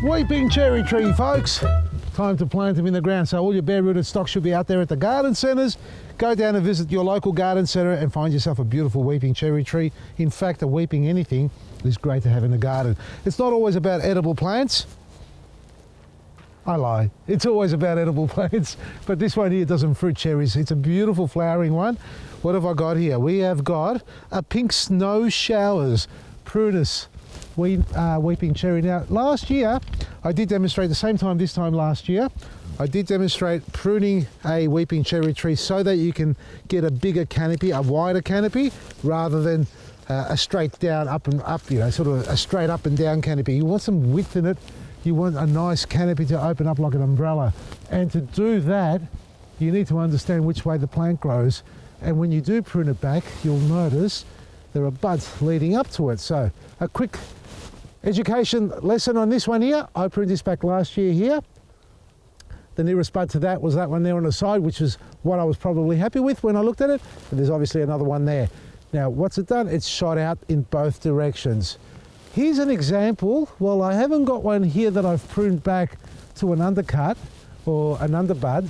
Weeping cherry tree, folks. Time to plant them in the ground. So all your bare-rooted stock should be out there at the garden centres. Go down and visit your local garden centre and find yourself a beautiful weeping cherry tree. In fact, a weeping anything is great to have in the garden. It's not always about edible plants. I lie. It's always about edible plants, but this one here doesn't fruit cherries. It's a beautiful flowering one. What have I got here? We have got a pink snow showers, Prunus weeping cherry. Now, last year, I did demonstrate the same time this time last year. I did demonstrate pruning a weeping cherry tree so that you can get a bigger canopy, a wider canopy, rather than a straight down, up and up, you know, sort of a straight up and down canopy. You want some width in it. You want a nice canopy to open up like an umbrella. And to do that, you need to understand which way the plant grows. And when you do prune it back, you'll notice there are buds leading up to it. So a quick education lesson on this one here. I pruned this back last year here. The nearest bud to that was that one there on the side, which is what I was probably happy with when I looked at it. And there's obviously another one there. Now, what's it done? It's shot out in both directions. Here's an example. Well, I haven't got one here that I've pruned back to an undercut or an underbud.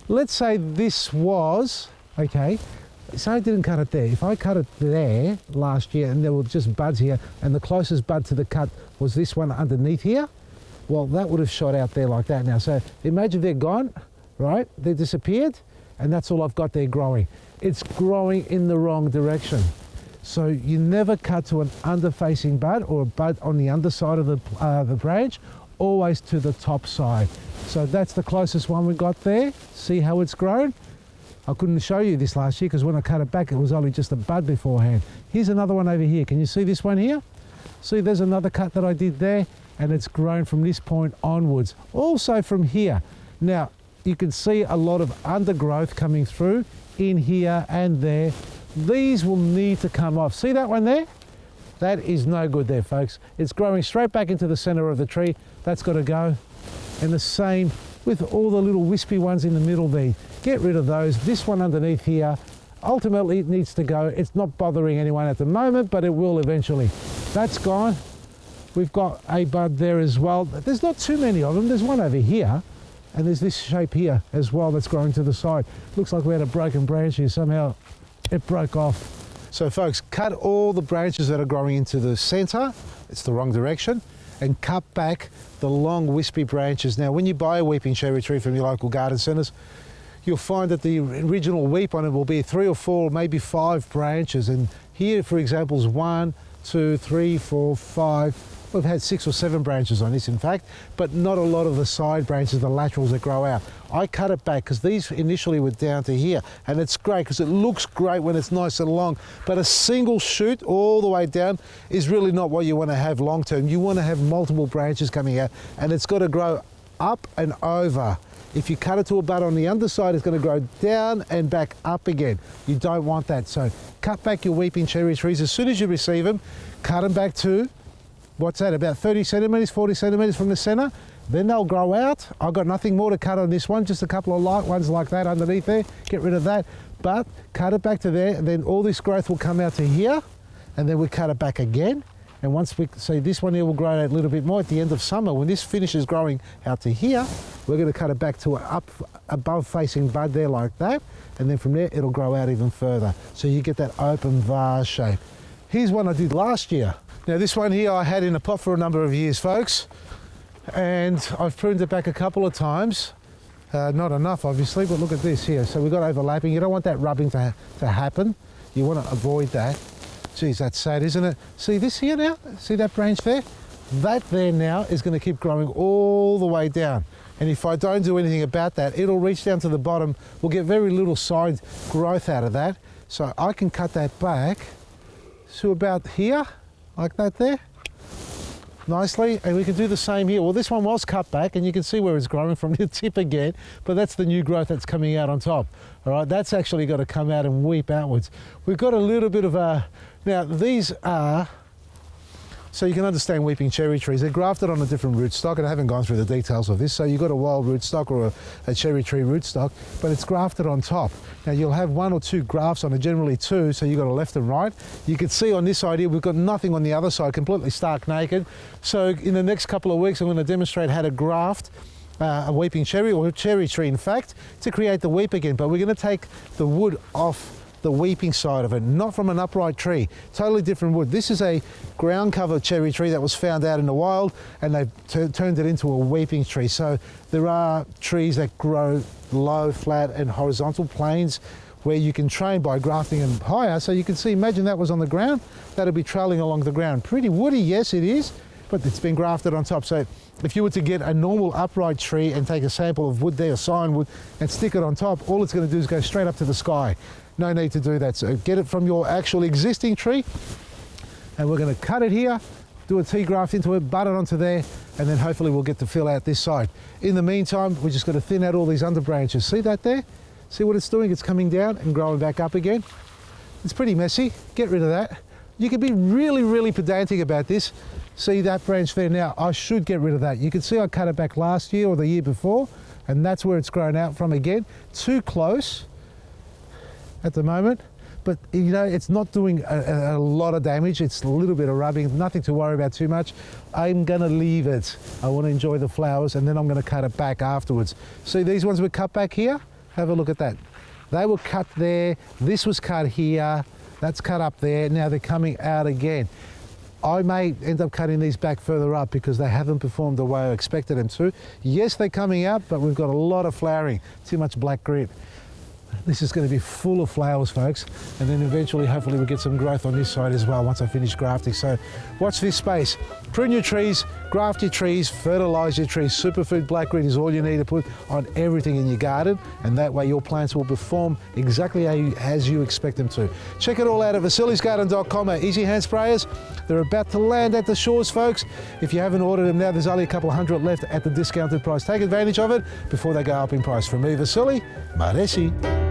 Let's say this was, okay, so I didn't cut it there. If I cut it there last year and there were just buds here and the closest bud to the cut was this one underneath here, well, that would have shot out there like that now. So imagine they're gone, right? They disappeared and that's all I've got there growing. It's growing in the wrong direction. So you never cut to an under-facing bud or a bud on the underside of the branch, always to the top side. So that's the closest one we got there. See how it's grown? I couldn't show you this last year because when I cut it back, it was only just a bud beforehand. Here's another one over here. Can you see this one here? See, there's another cut that I did there and it's grown from this point onwards. Also from here. Now, you can see a lot of undergrowth coming through in here and there. These will need to come off. See that one there? That is no good there, folks. It's growing straight back into the center of the tree. That's got to go. And the same with all the little wispy ones in the middle there. Get rid of those. This one underneath here, ultimately it needs to go. It's not bothering anyone at the moment, but it will eventually. That's gone. We've got a bud there as well. There's not too many of them. There's one over here. And there's this shape here as well that's growing to the side. Looks like we had a broken branch here. Somehow it broke off. So folks, cut all the branches that are growing into the center. It's the wrong direction. And cut back the long wispy branches. Now, when you buy a weeping cherry tree from your local garden centres, you'll find that the original weep on it will be 3 or 4, maybe 5 branches. And here, for example, is 1, 2, 3, 4, 5. We've had 6 or 7 branches on this, in fact, but not a lot of the side branches, the laterals that grow out. I cut it back because these initially were down to here, and it's great because it looks great when it's nice and long, but a single shoot all the way down is really not what you want to have long term. You want to have multiple branches coming out, and it's got to grow up and over. If you cut it to a bud on the underside, it's going to grow down and back up again. You don't want that. So cut back your weeping cherry trees as soon as you receive them, cut them back to, what's that, about 30 centimetres, 40 centimetres from the centre. Then they'll grow out. I've got nothing more to cut on this one, just a couple of light ones like that underneath there. Get rid of that, but cut it back to there, and then all this growth will come out to here, and then we cut it back again. And once we see this one here will grow out a little bit more at the end of summer, when this finishes growing out to here, we're going to cut it back to an up above facing bud there like that, and then from there it'll grow out even further. So you get that open vase shape. Here's one I did last year. Now this one here I had in a pot for a number of years, folks, and I've pruned it back a couple of times. Not enough, obviously, but look at this here. So we've got overlapping. You don't want that rubbing to happen. You want to avoid that. Geez, that's sad, isn't it? See this here now? See that branch there? That there now is going to keep growing all the way down. And if I don't do anything about that, it'll reach down to the bottom. We'll get very little side growth out of that. So I can cut that back to about here, like that there, nicely. And we can do the same here. Well, this one was cut back and you can see where it's growing from the tip again, but that's the new growth that's coming out on top. All right, that's actually got to come out and weep outwards. We've got a little bit of a, now these are So you can understand weeping cherry trees. They're grafted on a different rootstock, and I haven't gone through the details of this. So you've got a wild rootstock or a cherry tree rootstock, but it's grafted on top. Now you'll have 1 or 2 grafts on it, generally 2, so you've got a left and right. You can see on this side here, we've got nothing on the other side, completely stark naked. So in the next couple of weeks, I'm going to demonstrate how to graft a weeping cherry, or a cherry tree in fact, to create the weep again. But we're going to take the wood off the weeping side of it, not from an upright tree, totally different wood. This is a ground cover cherry tree that was found out in the wild, and they've turned it into a weeping tree. So there are trees that grow low, flat and horizontal planes where you can train by grafting them higher. So you can see, imagine that was on the ground, that'll be trailing along the ground. Pretty woody, yes it is, but it's been grafted on top. So if you were to get a normal upright tree and take a sample of wood there, or sign wood, and stick it on top, all it's going to do is go straight up to the sky. No need to do that. So get it from your actual existing tree, and we're going to cut it here, do a T-graft into it, butt it onto there, and then hopefully we'll get to fill out this side. In the meantime, we're just going to thin out all these under branches. See that there? See what it's doing? It's coming down and growing back up again. It's pretty messy. Get rid of that. You can be really, really pedantic about this. See that branch there now? I should get rid of that. You can see I cut it back last year or the year before, and that's where it's grown out from again. Too close at the moment, but you know, it's not doing a lot of damage. It's a little bit of rubbing, nothing to worry about too much. I'm gonna leave it. I want to enjoy the flowers, and then I'm gonna cut it back afterwards. See, these ones were cut back here. Have a look at that. They were cut there. This was cut here. That's cut up there. Now they're coming out again. I may end up cutting these back further up because they haven't performed the way I expected them to. Yes, they're coming out, but we've got a lot of flowering. Too much black grit. This is going to be full of flowers, folks, and then eventually hopefully we'll get some growth on this side as well once I finish grafting. So watch this space. Prune your trees, graft your trees, fertilise your trees. Superfood black grit is all you need to put on everything in your garden, and that way your plants will perform exactly as you expect them to. Check it all out at vasilisgarden.com. Our easy hand sprayers, they're about to land at the shores, folks. If you haven't ordered them now, there's only a couple of hundred left at the discounted price. Take advantage of it before they go up in price. From me, Vasili, Maresi.